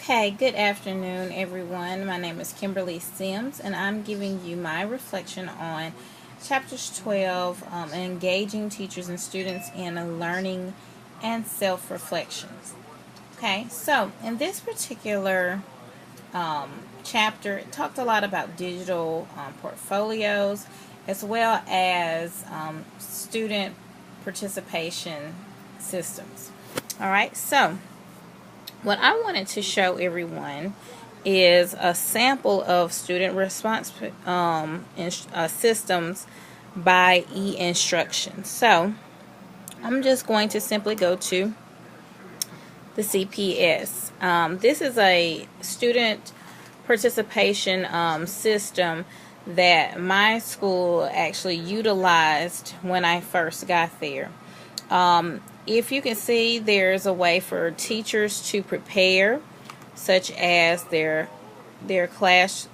Okay, good afternoon, everyone. My name is Kimberly Sims, and I'm giving you my reflection on Chapters 12, Engaging Teachers and Students in Learning and Self-Reflections. Okay, so in this particular chapter, it talked a lot about digital portfolios as well as student participation systems. All right, so what I wanted to show everyone is a sample of student response systems by eInstruction. So I'm just going to simply go to the CPS. This is a student participation system that my school actually utilized when I first got there. If you can see, there's a way for teachers to prepare, such as their classes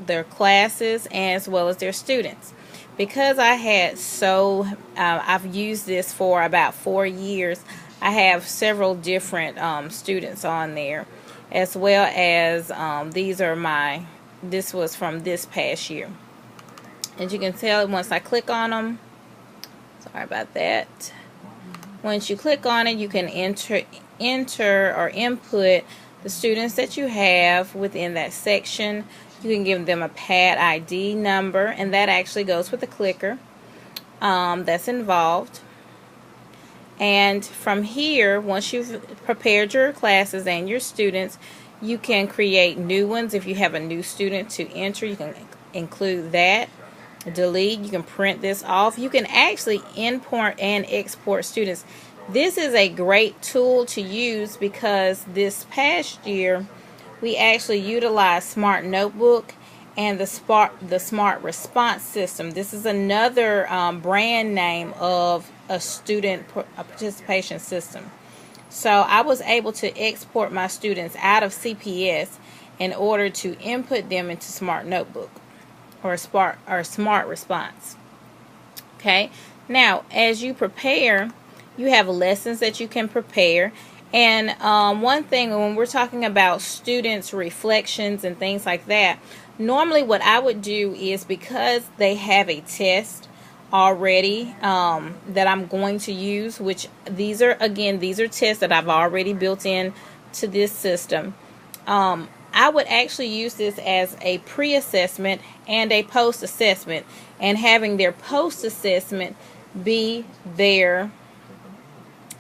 as well as their students. Because I've used this for about 4 years. I have several different students on there, as well as this was from this past year. As you can tell, once I click on them, sorry about that. Once you click on it, you can enter or input the students that you have within that section. You can give them a pad ID number, and that actually goes with the clicker that's involved. And from here, once you've prepared your classes and your students, you can create new ones. If you have a new student to enter, you can include that. Delete, you can print this off. You can actually import and export students. This is a great tool to use because this past year we actually utilized Smart Notebook and the Smart Response System. This is another brand name of a student participation system. So I was able to export my students out of CPS in order to input them into Smart Notebook or Smart Response. Okay, now as you prepare, you have lessons that you can prepare. And one thing, when we're talking about students' reflections and things like that, normally what I would do is, because they have a test already that I'm going to use, which these are tests that I've already built in to this system. I would actually use this as a pre-assessment and a post-assessment, and having their post-assessment be their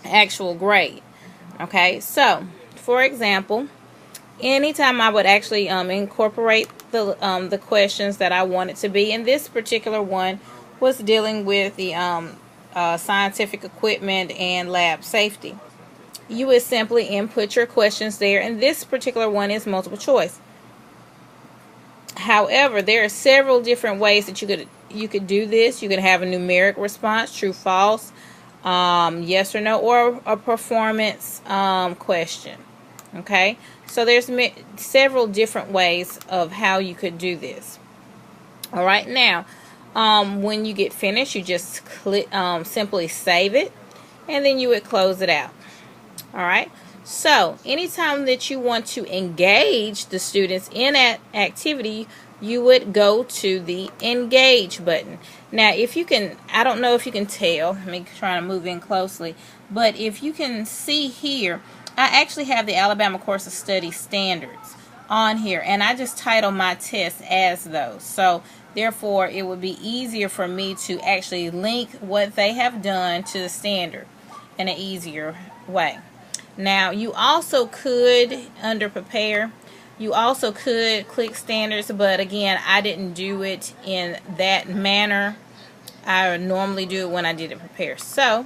actual grade. Okay, so for example, anytime I would actually incorporate the questions that I wanted to be, and this particular one was dealing with the scientific equipment and lab safety. You would simply input your questions there, and this particular one is multiple choice. However, there are several different ways that you could do this. You could have a numeric response, true, false, yes or no, or a performance question. Okay, so there's several different ways of how you could do this. All right, now when you get finished, you just simply save it, and then you would close it out. All right, so anytime that you want to engage the students in that activity, you would go to the engage button. Now, if you can, I don't know if you can tell, let me try to move in closely, but if you can see here, I actually have the Alabama Course of Study standards on here, and I just title my tests as those. So therefore, it would be easier for me to actually link what they have done to the standard in an easier way. Now, you also could, under prepare, you also could click standards, but again, I didn't do it in that manner. I normally do it when I did it prepare. So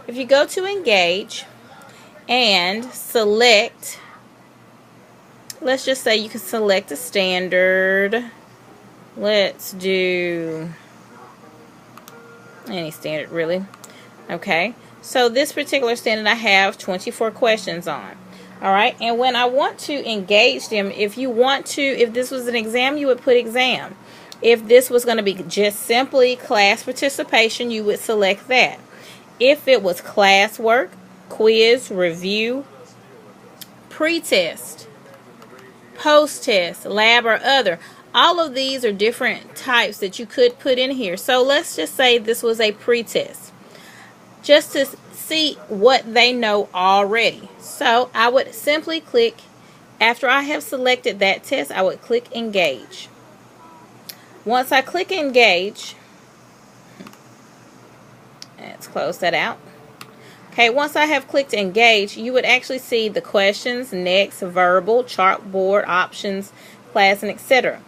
if you go to engage and select, let's just say you can select a standard. Let's do any standard, really. Okay, so this particular standard I have 24 questions on. All right, and when I want to engage them, if this was an exam, you would put exam. If this was going to be just simply class participation, you would select that. If it was classwork, quiz, review, pre-test, post-test, lab, or other. All of these are different types that you could put in here. So let's just say this was a pre-test, just to see what they know already. So I would simply click, after I have selected that test, I would click engage. Once I click engage, let's close that out. Okay, once I have clicked engage, you would actually see the questions, next, verbal, chalkboard, options, class, and etc.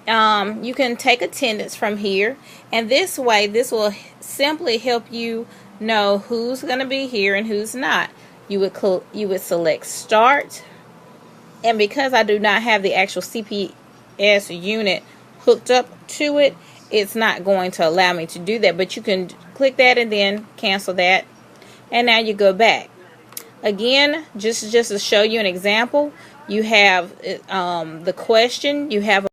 You can take attendance from here, and this way, this will simply help you know who's going to be here and who's not. You would select start, and because I do not have the actual CPS unit hooked up to it, it's not going to allow me to do that. But you can click that and then cancel that, and now you go back again. Just to show you an example, you have the question, you have